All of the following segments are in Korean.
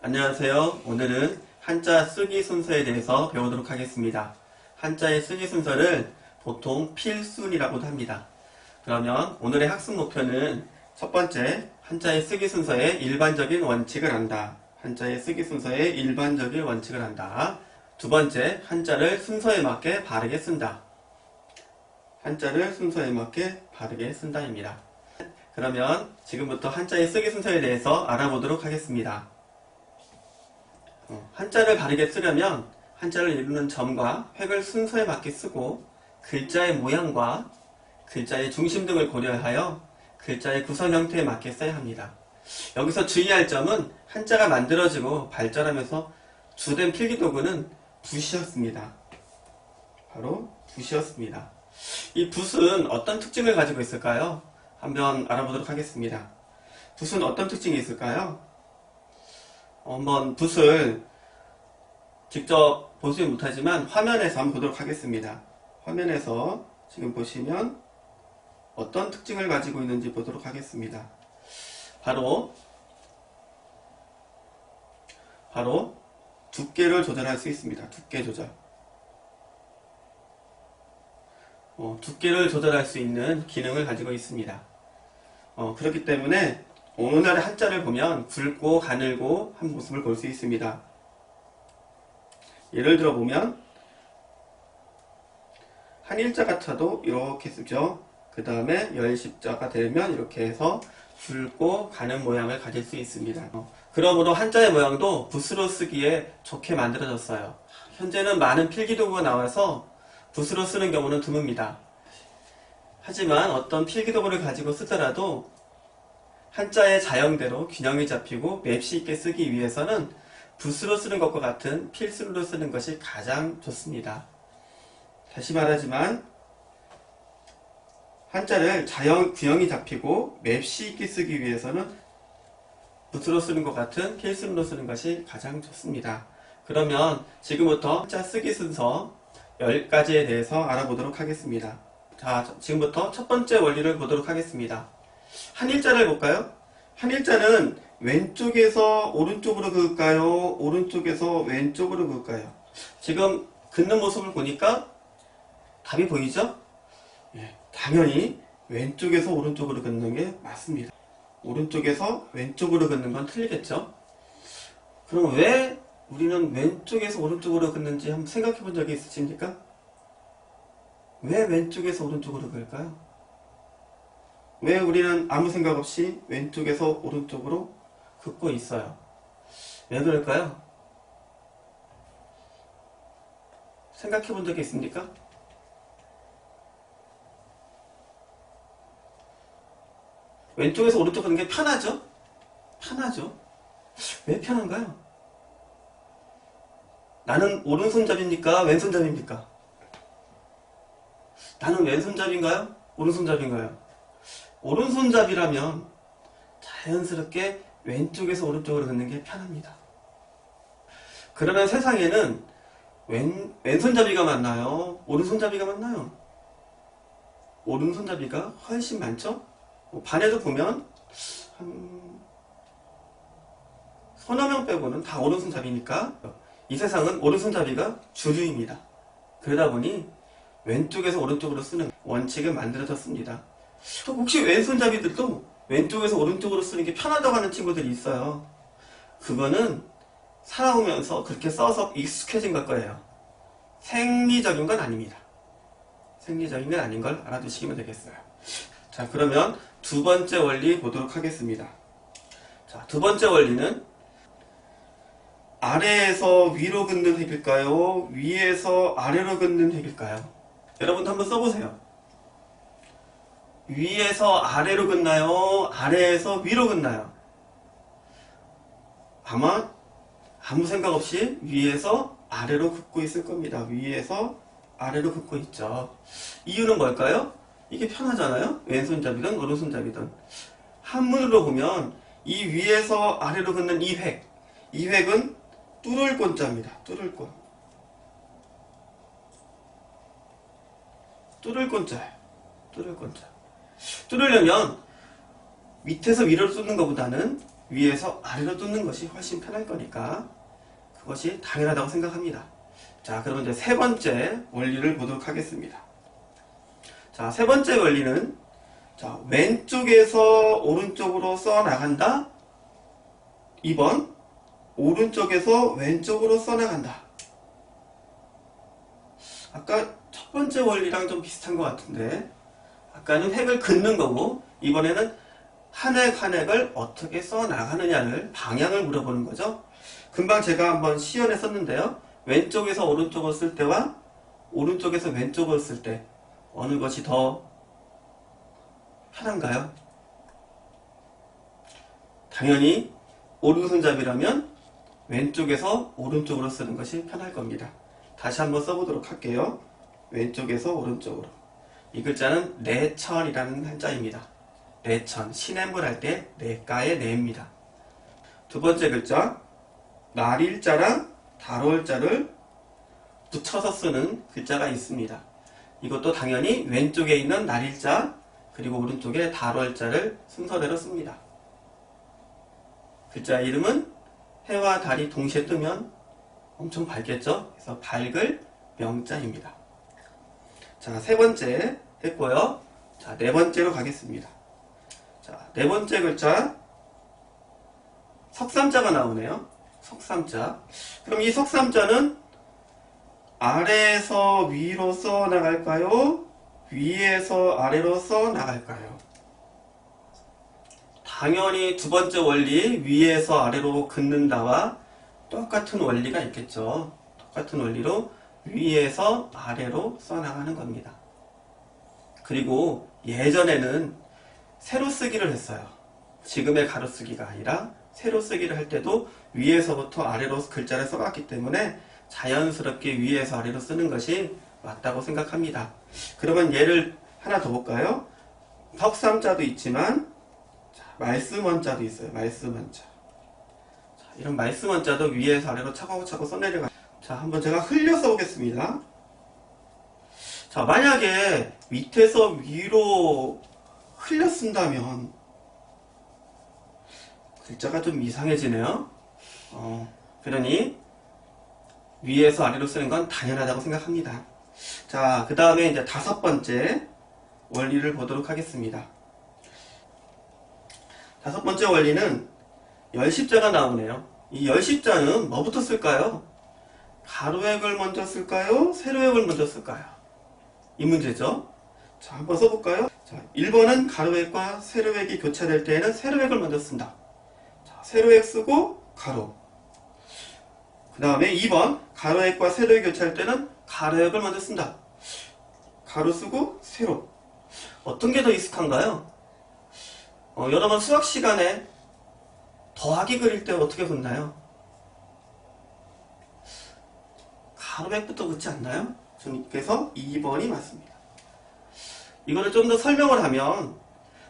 안녕하세요. 오늘은 한자 쓰기 순서에 대해서 배우도록 하겠습니다. 한자의 쓰기 순서를 보통 필순이라고도 합니다. 그러면 오늘의 학습 목표는 첫 번째, 한자의 쓰기 순서의 일반적인 원칙을 안다. 한자의 쓰기 순서의 일반적인 원칙을 안다. 두 번째, 한자를 순서에 맞게 바르게 쓴다. 한자를 순서에 맞게 바르게 쓴다입니다. 그러면 지금부터 한자의 쓰기 순서에 대해서 알아보도록 하겠습니다. 한자를 바르게 쓰려면 한자를 이루는 점과 획을 순서에 맞게 쓰고 글자의 모양과 글자의 중심 등을 고려하여 글자의 구성 형태에 맞게 써야 합니다. 여기서 주의할 점은 한자가 만들어지고 발전하면서 주된 필기도구는 붓이었습니다. 바로 붓이었습니다. 이 붓은 어떤 특징을 가지고 있을까요? 한번 알아보도록 하겠습니다. 붓은 어떤 특징이 있을까요? 한번 붓을 직접 보지 못하지만 화면에서 한번 보도록 하겠습니다. 화면에서 지금 보시면 어떤 특징을 가지고 있는지 보도록 하겠습니다. 바로 두께를 조절할 수 있습니다. 두께 조절. 두께를 조절할 수 있는 기능을 가지고 있습니다. 그렇기 때문에 오늘날의 한자를 보면 굵고 가늘고 한 모습을 볼 수 있습니다. 예를 들어 보면 한일자 같아도 이렇게 쓰죠. 그 다음에 열십자가 되면 이렇게 해서 굵고 가는 모양을 가질 수 있습니다. 그러므로 한자의 모양도 붓으로 쓰기에 좋게 만들어졌어요. 현재는 많은 필기도구가 나와서 붓으로 쓰는 경우는 드뭅니다. 하지만 어떤 필기도구를 가지고 쓰더라도 한자의 자형대로 균형이 잡히고 맵시 있게 쓰기 위해서는 붓으로 쓰는 것과 같은 필수로 쓰는 것이 가장 좋습니다. 다시 말하지만 한자를 균형이 잡히고 맵시 있게 쓰기 위해서는 붓으로 쓰는 것 같은 필수로 쓰는 것이 가장 좋습니다. 그러면 지금부터 한자 쓰기 순서 10가지에 대해서 알아보도록 하겠습니다. 자, 지금부터 첫 번째 원리를 보도록 하겠습니다. 한일자를 볼까요? 한일자는 왼쪽에서 오른쪽으로 그을까요? 오른쪽에서 왼쪽으로 그을까요? 지금 긋는 모습을 보니까 답이 보이죠? 예, 당연히 왼쪽에서 오른쪽으로 긋는 게 맞습니다. 오른쪽에서 왼쪽으로 긋는 건 틀리겠죠? 그럼 왜 우리는 왼쪽에서 오른쪽으로 긋는지 한번 생각해 본 적이 있으십니까? 왜 왼쪽에서 오른쪽으로 그을까요? 왜 우리는 아무 생각 없이 왼쪽에서 오른쪽으로 긋고 있어요? 왜 그럴까요? 생각해 본 적이 있습니까? 왼쪽에서 오른쪽 긋는 게 편하죠? 편하죠? 왜 편한가요? 나는 오른손잡이입니까? 왼손잡이입니까? 나는 왼손잡이인가요? 오른손잡이인가요? 오른손잡이라면 자연스럽게 왼쪽에서 오른쪽으로 긋는 게 편합니다. 그러면 세상에는 왼손잡이가 맞나요? 오른손잡이가 맞나요? 오른손잡이가 훨씬 많죠? 반에도 보면 한 서너 명 빼고는 다 오른손잡이니까 이 세상은 오른손잡이가 주류입니다. 그러다 보니 왼쪽에서 오른쪽으로 쓰는 원칙을 만들어졌습니다. 또 혹시 왼손잡이들도 왼쪽에서 오른쪽으로 쓰는 게 편하다고 하는 친구들이 있어요. 그거는 살아오면서 그렇게 써서 익숙해진 걸 거예요. 생리적인 건 아닙니다. 생리적인 건 아닌 걸 알아두시면 되겠어요. 자, 그러면 두 번째 원리 보도록 하겠습니다. 자, 두 번째 원리는 아래에서 위로 긋는 획일까요? 위에서 아래로 긋는 획일까요? 여러분도 한번 써보세요. 위에서 아래로 긋나요? 아래에서 위로 긋나요? 아마 아무 생각 없이 위에서 아래로 긋고 있을 겁니다. 위에서 아래로 긋고 있죠. 이유는 뭘까요? 이게 편하잖아요? 왼손잡이든 오른손잡이든. 한문으로 보면 이 위에서 아래로 긋는 이 획은 뚫을 권자입니다. 뚫을 권. 뚫을 권자예요. 뚫을 권자. 뚫으려면 밑에서 위로 뚫는 것보다는 위에서 아래로 뚫는 것이 훨씬 편할 거니까 그것이 당연하다고 생각합니다. 자, 그러면 이제 세 번째 원리를 보도록 하겠습니다. 자, 세 번째 원리는 자, 왼쪽에서 오른쪽으로 써 나간다. 2번 오른쪽에서 왼쪽으로 써 나간다. 아까 첫 번째 원리랑 좀 비슷한 것 같은데 아까는 획을 긋는 거고 이번에는 한 획 한 획을 어떻게 써 나가느냐를 방향을 물어보는 거죠. 금방 제가 한번 시연에 썼는데요. 왼쪽에서 오른쪽으로 쓸 때와 오른쪽에서 왼쪽으로 쓸 때 어느 것이 더 편한가요? 당연히 오른손잡이라면 왼쪽에서 오른쪽으로 쓰는 것이 편할 겁니다. 다시 한번 써보도록 할게요. 왼쪽에서 오른쪽으로. 이 글자는 내천이라는 한자입니다. 내천, 시냇물 할 때 내가의 내입니다. 두 번째 글자, 날일자랑 달월자를 붙여서 쓰는 글자가 있습니다. 이것도 당연히 왼쪽에 있는 날일자 그리고 오른쪽에 달월자를 순서대로 씁니다. 글자 이름은 해와 달이 동시에 뜨면 엄청 밝겠죠? 그래서 밝을 명자입니다. 자, 세 번째 했고요. 자, 네 번째로 가겠습니다. 자, 네 번째 글자 석삼자가 나오네요. 석삼자. 그럼 이 석삼자는 아래에서 위로 써 나갈까요? 위에서 아래로 써 나갈까요? 당연히 두 번째 원리 위에서 아래로 긋는다와 똑같은 원리가 있겠죠. 똑같은 원리로 위에서 아래로 써나가는 겁니다. 그리고 예전에는 세로 쓰기를 했어요. 지금의 가로쓰기가 아니라 세로 쓰기를 할 때도 위에서부터 아래로 글자를 써갔기 때문에 자연스럽게 위에서 아래로 쓰는 것이 맞다고 생각합니다. 그러면 예를 하나 더 볼까요? 석삼자도 있지만 말씀원자도 있어요. 말씀원자. 이런 말씀원자도 위에서 아래로 차곡차곡 써내려가. 자, 한번 제가 흘려 써보겠습니다. 자, 만약에 밑에서 위로 흘려 쓴다면 글자가 좀 이상해지네요. 그러니 위에서 아래로 쓰는 건 당연하다고 생각합니다. 자, 그 다음에 이제 다섯 번째 원리를 보도록 하겠습니다. 다섯 번째 원리는 열십자가 나오네요. 이 열십자는 뭐부터 쓸까요? 가로획을 먼저 쓸까요? 세로획을 먼저 쓸까요? 이 문제죠. 자, 한번 써볼까요? 자, 1번은 가로획과 세로획이 교차될 때에는 세로획을 먼저 쓴다. 자, 세로획 쓰고 가로. 그 다음에 2번 가로획과 세로획이 교차할 때는 가로획을 먼저 쓴다. 가로 쓰고 세로. 어떤 게 더 익숙한가요? 여러분 수학 시간에 더하기 그릴 때 어떻게 긋나요? 가로획부터 긋지 않나요? 그래서 2번이 맞습니다. 이거를 좀 더 설명을 하면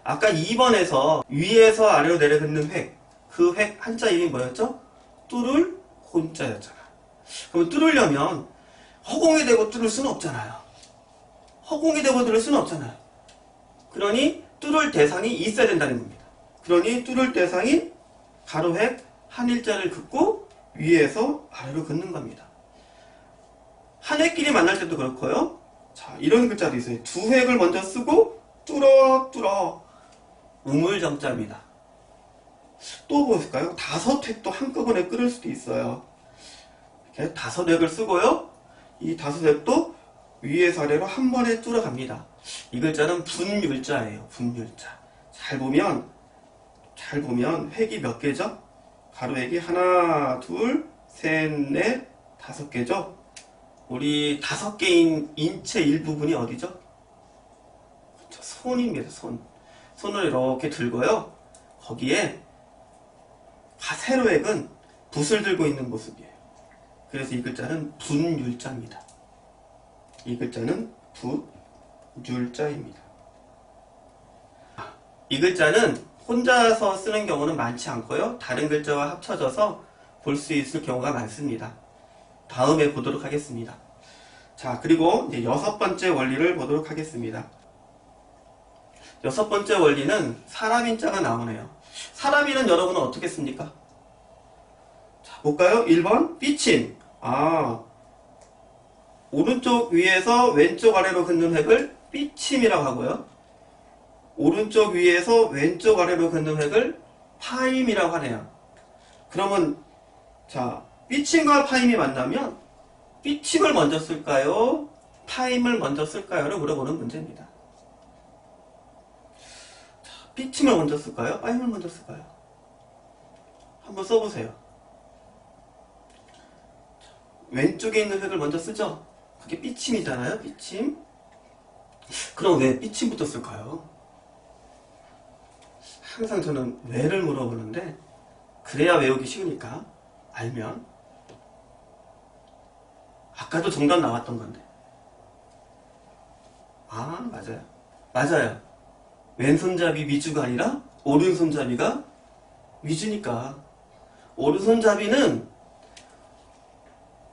아까 2번에서 위에서 아래로 내려 긋는 획, 그 획 한자 이름이 뭐였죠? 뚫을 혼자였잖아. 그럼 뚫으려면 허공이 되고 뚫을 수는 없잖아요. 허공이 되고 뚫을 수는 없잖아요. 그러니 뚫을 대상이 있어야 된다는 겁니다. 그러니 뚫을 대상이 가로획 한 일자를 긋고 위에서 아래로 긋는 겁니다. 한 획끼리 만날 때도 그렇고요. 자, 이런 글자도 있어요. 두 획을 먼저 쓰고 뚫어 우물정자입니다. 또 볼까요? 다섯 획도 한꺼번에 끓을 수도 있어요. 이렇게 다섯 획을 쓰고요. 이 다섯 획도 위에서 아래로 한 번에 뚫어갑니다. 이 글자는 분율자예요. 분율자. 잘 보면 획이 몇 개죠? 가로획이 하나, 둘, 셋, 넷, 다섯 개죠? 우리 다섯 개인 인체 일부분이 어디죠? 그렇죠. 손입니다. 손을 이렇게 들고요. 거기에 세로획은 붓을 들고 있는 모습이에요. 그래서 이 글자는 분율자입니다. 이 글자는 붓율자입니다. 이 글자는 혼자서 쓰는 경우는 많지 않고요. 다른 글자와 합쳐져서 볼 수 있을 경우가 많습니다. 다음에 보도록 하겠습니다. 자, 그리고 이제 여섯 번째 원리를 보도록 하겠습니다. 여섯 번째 원리는 사람인자가 나오네요. 사람이는 여러분은 어떻게 씁니까? 자, 볼까요? 1번 삐침. 오른쪽 위에서 왼쪽 아래로 긋는 획을 삐침이라고 하고요. 오른쪽 위에서 왼쪽 아래로 긋는 획을 파임이라고 하네요. 그러면 자, 삐침과 파임이 만나면 삐침을 먼저 쓸까요? 파임을 먼저 쓸까요?를 물어보는 문제입니다. 자, 삐침을 먼저 쓸까요? 파임을 먼저 쓸까요? 한번 써보세요. 왼쪽에 있는 획을 먼저 쓰죠? 그게 삐침이잖아요. 삐침. 그럼 왜 삐침부터 쓸까요? 항상 저는 왜를 물어보는데 그래야 외우기 쉬우니까 알면. 아까도 정답 나왔던 건데. 맞아요. 맞아요. 왼손잡이 위주가 아니라 오른손잡이가 위주니까. 오른손잡이는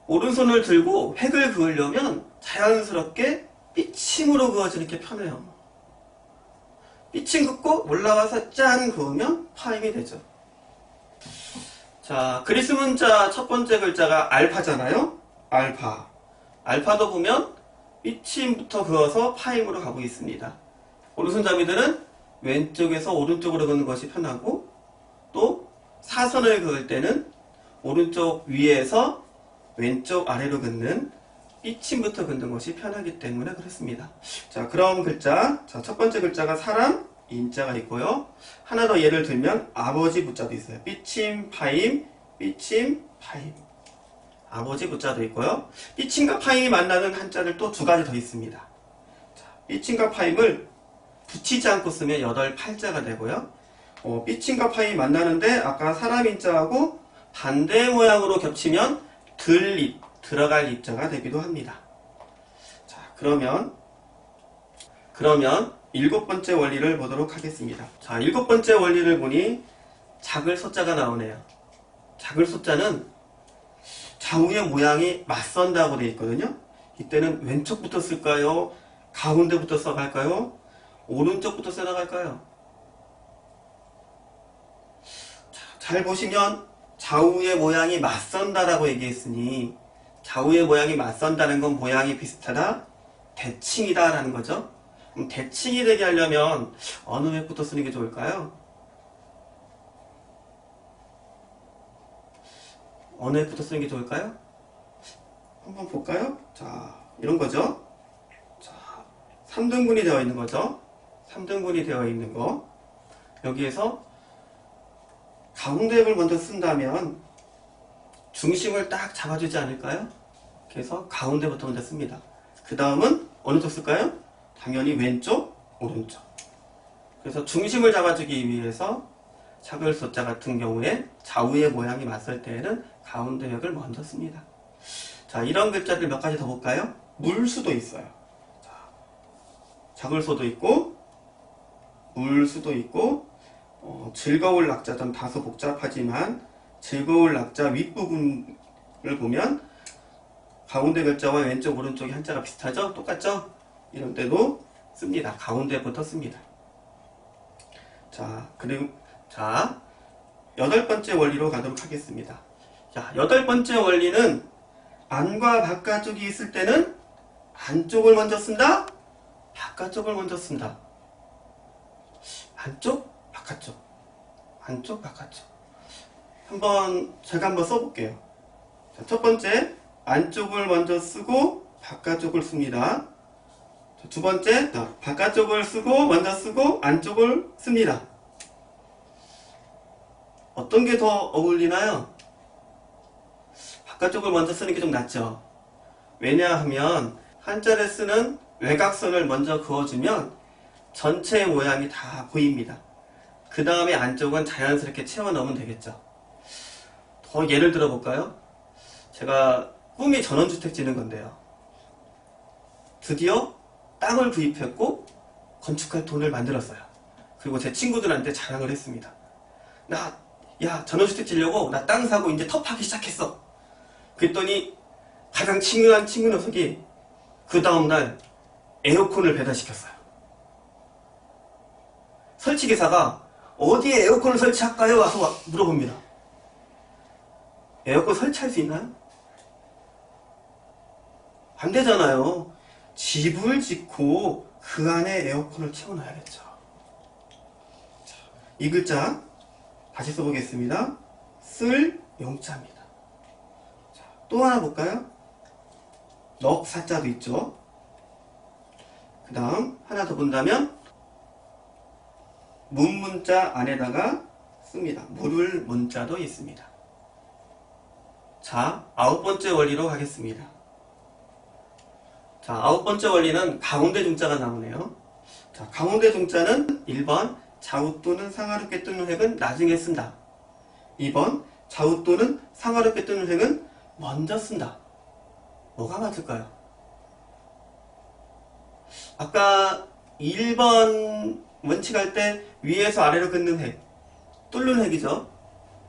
오른손을 들고 획을 그으려면 자연스럽게 삐침으로 그어지는 게 편해요. 삐침 긋고 올라와서 짠 그으면 파임이 되죠. 자, 그리스 문자 첫 번째 글자가 알파잖아요. 알파. 알파도 보면 삐침부터 그어서 파임으로 가고 있습니다. 오른손잡이들은 왼쪽에서 오른쪽으로 그는 것이 편하고 또 사선을 그을 때는 오른쪽 위에서 왼쪽 아래로 긋는 삐침부터 긋는 것이 편하기 때문에 그렇습니다. 자, 그럼 글자. 자, 첫 번째 글자가 사람, 인자가 있고요. 하나 더 예를 들면 아버지 부자도 있어요. 삐침, 파임, 삐침, 파임. 아버지 부자도 있고요. 삐침과 파임이 만나는 한자를 또 두 가지 더 있습니다. 자, 삐침과 파임을 붙이지 않고 쓰면 8, 8자가 되고요. 삐침과 파임이 만나는데 아까 사람 인자하고 반대 모양으로 겹치면 들입, 들어갈 입자가 되기도 합니다. 자, 그러면 7번째 원리를 보도록 하겠습니다. 자, 7번째 원리를 보니 작을 소자가 나오네요. 작을 소자는 좌우의 모양이 맞선다고 되어 있거든요. 이때는 왼쪽부터 쓸까요? 가운데부터 써갈까요? 오른쪽부터 써나갈까요? 잘 보시면 좌우의 모양이 맞선다라고 얘기했으니 좌우의 모양이 맞선다는 건 모양이 비슷하다, 대칭이다 라는 거죠. 그럼 대칭이 되게 하려면 어느 획부터 쓰는 게 좋을까요? 어느 획부터 쓰는 게 좋을까요? 한번 볼까요? 자, 이런 거죠. 자, 3등분이 되어 있는 거죠. 3등분이 되어 있는 거. 여기에서 가운데 획을 먼저 쓴다면 중심을 딱 잡아주지 않을까요? 그래서 가운데부터 먼저 씁니다. 그 다음은 어느 쪽 쓸까요? 당연히 왼쪽, 오른쪽. 그래서 중심을 잡아주기 위해서 작을 소자 같은 경우에 좌우의 모양이 맞설 때에는 가운데 획을 먼저 씁니다. 자, 이런 글자들 몇 가지 더 볼까요? 물수도 있어요. 자, 작을 소도 있고 물수도 있고 즐거울 낙자 좀 다소 복잡하지만 즐거울 낙자 윗부분을 보면 가운데 글자와 왼쪽 오른쪽이 한자가 비슷하죠? 똑같죠? 이런 때도 씁니다. 가운데부터 씁니다. 자, 그리고 자, 8번째 원리로 가도록 하겠습니다. 자, 8번째 원리는 안과 바깥쪽이 있을 때는 안쪽을 먼저 쓴다? 바깥쪽을 먼저 쓴다. 안쪽? 바깥쪽. 안쪽? 바깥쪽. 제가 한번 써볼게요. 자, 첫 번째, 안쪽을 먼저 쓰고 바깥쪽을 씁니다. 자, 두 번째, 바깥쪽을 쓰고 먼저 쓰고 안쪽을 씁니다. 어떤 게 더 어울리나요? 바깥쪽을 먼저 쓰는 게 좀 낫죠. 왜냐하면 한자를 쓰는 외곽선을 먼저 그어주면 전체의 모양이 다 보입니다. 그 다음에 안쪽은 자연스럽게 채워 넣으면 되겠죠. 더 예를 들어 볼까요? 제가 꿈이 전원주택 짓는 건데요. 드디어 땅을 구입했고 건축할 돈을 만들었어요. 그리고 제 친구들한테 자랑을 했습니다. 야, 전원주택 지려고 나 땅 사고 이제 터파기 시작했어. 그랬더니 가장 친근한 친구 녀석이 그 다음날 에어컨을 배달시켰어요. 설치기사가 어디에 에어컨을 설치할까요? 와서 물어봅니다. 에어컨 설치할 수 있나요? 안 되잖아요. 집을 짓고 그 안에 에어컨을 채워놔야겠죠. 자, 이 글자 다시 써보겠습니다. 쓸 용자입니다. 자, 또 하나 볼까요? 넉사자도 있죠. 그 다음 하나 더 본다면 문문자 안에다가 씁니다. 물을 문자도 있습니다. 자, 9번째 원리로 가겠습니다. 자, 9번째 원리는 가운데 중자가 나오네요. 자, 가운데 중자는 1번 좌우 또는 상하롭게 뜨는 획은 나중에 쓴다. 2번 좌우 또는 상하롭게 뜨는 획은 먼저 쓴다. 뭐가 맞을까요? 아까 1번 원칙할 때 위에서 아래로 긋는 획, 뚫는 획이죠.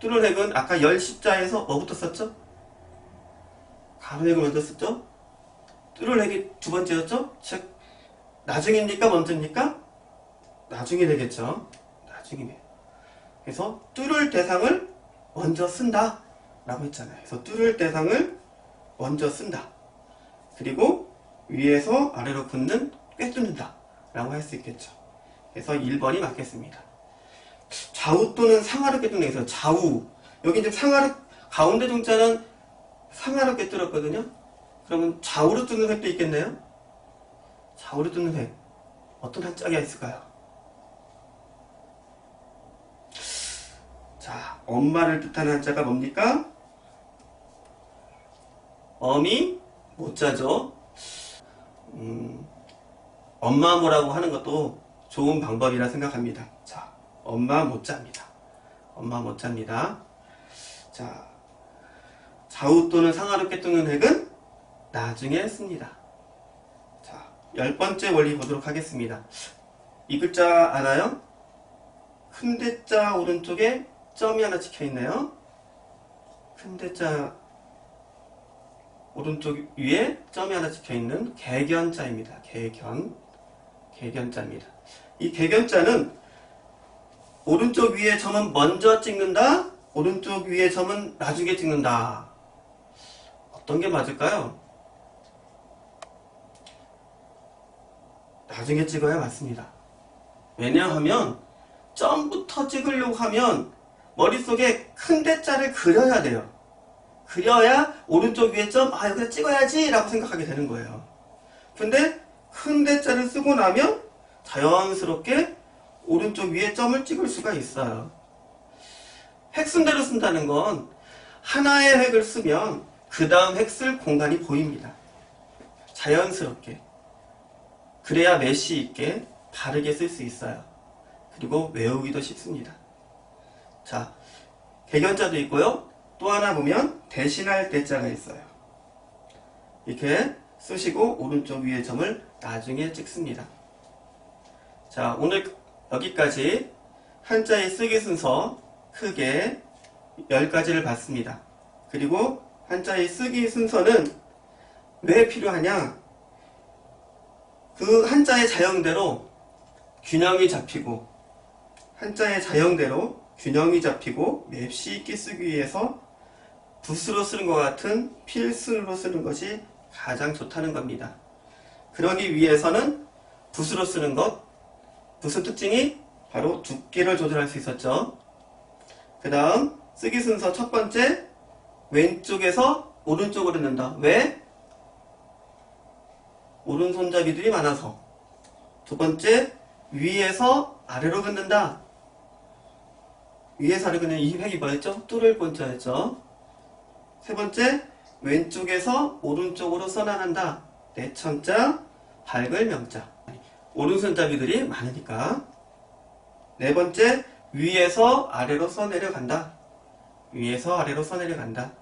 뚫는 획은 아까 열십자에서 뭐부터 썼죠? 가로획을 먼저 썼죠? 뚫을 획이 두 번째였죠? 즉 나중입니까? 먼저입니까? 나중이 되겠죠. 나중이네요. 그래서 뚫을 대상을 먼저 쓴다 라고 했잖아요. 그래서 뚫을 대상을 먼저 쓴다. 그리고 위에서 아래로 긋는 꿰뚫는다 라고 할 수 있겠죠. 그래서 1번이 맞겠습니다. 좌우 또는 상하로 꿰뚫는 에서 좌우, 여기 이제 상하로, 가운데 중자는 상하로 꿰뚫었거든요. 그러면 좌우로 뚫는 획도 있겠네요. 좌우로 뚫는 획, 어떤 한자가 있을까요? 자, 엄마를 뜻하는 한자가 뭡니까? 엄이 모자죠. 엄마 모라고 하는 것도 좋은 방법이라 생각합니다. 자, 엄마 모자입니다. 엄마 모자입니다. 자, 좌우 또는 상하로 꿰뚫는 획은 나중에 씁니다. 자, 10번째 원리 보도록 하겠습니다. 이 글자 알아요? 큰 대자 오른쪽에 점이 하나 찍혀있네요. 큰 대자 오른쪽 위에 점이 하나 찍혀있는 개견자입니다. 개견자입니다. 이 개견자는 오른쪽 위에 점은 먼저 찍는다, 오른쪽 위에 점은 나중에 찍는다. 어떤 게 맞을까요? 나중에 찍어야 맞습니다. 왜냐하면 점부터 찍으려고 하면 머릿속에 큰 대자를 그려야 돼요. 그려야 오른쪽 위에 점, 아 여기다 찍어야지 라고 생각하게 되는 거예요. 근데 큰 대자를 쓰고 나면 자연스럽게 오른쪽 위에 점을 찍을 수가 있어요. 획 순대로 쓴다는 건 하나의 획을 쓰면 그 다음 획 쓸 공간이 보입니다. 자연스럽게. 그래야 메시 있게 바르게 쓸 수 있어요. 그리고 외우기도 쉽습니다. 자, 개견자도 있고요. 또 하나 보면 대신할 대자가 있어요. 이렇게 쓰시고 오른쪽 위에 점을 나중에 찍습니다. 자, 오늘 여기까지 한자의 쓰기 순서 크게 10가지를 봤습니다. 그리고 한자의 쓰기 순서는 왜 필요하냐? 그 한자의 자형대로 균형이 잡히고, 한자의 자형대로 균형이 잡히고 맵시 있게 쓰기 위해서 붓으로 쓰는 것 같은 필순으로 쓰는 것이 가장 좋다는 겁니다. 그러기 위해서는 붓으로 쓰는 것, 무슨 특징이? 바로 두께를 조절할 수 있었죠. 그 다음 쓰기 순서 첫 번째, 왼쪽에서 오른쪽으로 넣는다. 왜? 오른손잡이들이 많아서. 두 번째, 위에서 아래로 긋는다. 위에서 아래로 긋는 이 획이 뭐였죠? 뚫을 본자였죠. 세 번째, 왼쪽에서 오른쪽으로 써나간다. 내천자, 밝을 명자. 오른손잡이들이 많으니까. 네 번째, 위에서 아래로 써내려간다. 위에서 아래로 써내려간다.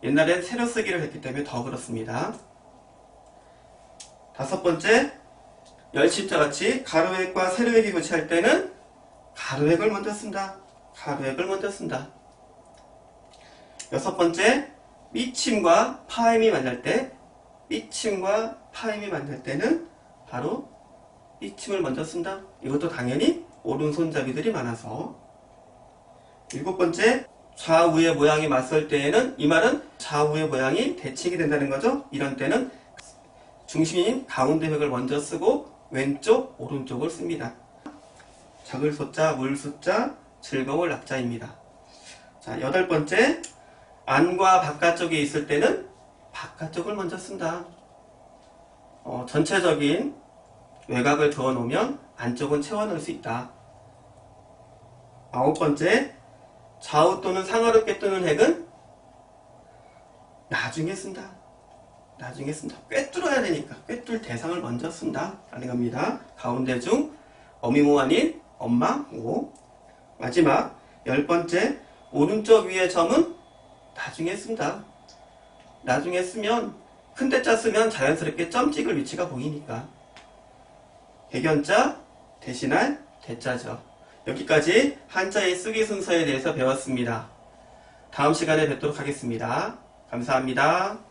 옛날엔 세로 쓰기를 했기 때문에 더 그렇습니다. 다섯 번째, 열십자같이 가로획과 세로획이 교체할 때는 가로획을 먼저 쓴다. 가로획을 먼저 쓴다. 여섯 번째, 삐침과 파임이 만날 때, 삐침과 파임이 만날 때는 바로 삐침을 먼저 쓴다. 이것도 당연히 오른손잡이들이 많아서 7번째, 좌우의 모양이 맞설 때에는 이 말은 좌우의 모양이 대칭이 된다는 거죠. 이런 때는 중심인 가운데 획을 먼저 쓰고 왼쪽, 오른쪽을 씁니다. 적을 소자, 물 소자, 즐거울 낙자입니다. 자, 8번째, 안과 바깥쪽에 있을 때는 바깥쪽을 먼저 쓴다. 전체적인 외곽을 그어 놓으면 안쪽은 채워 넣을 수 있다. 9번째, 좌우 또는 상하롭게 뜨는 획은 나중에 쓴다. 나중에 쓴다. 꿰뚫어야 되니까 꿰뚫 대상을 먼저 쓴다 라는 겁니다. 가운데 중 어미모 아닌 엄마 오. 마지막 10번째, 오른쪽 위의 점은 나중에 쓴다. 나중에 쓰면 큰 대자 쓰면 자연스럽게 점 찍을 위치가 보이니까. 백연자 대신할 대자죠. 여기까지 한자의 쓰기 순서에 대해서 배웠습니다. 다음 시간에 뵙도록 하겠습니다. 감사합니다.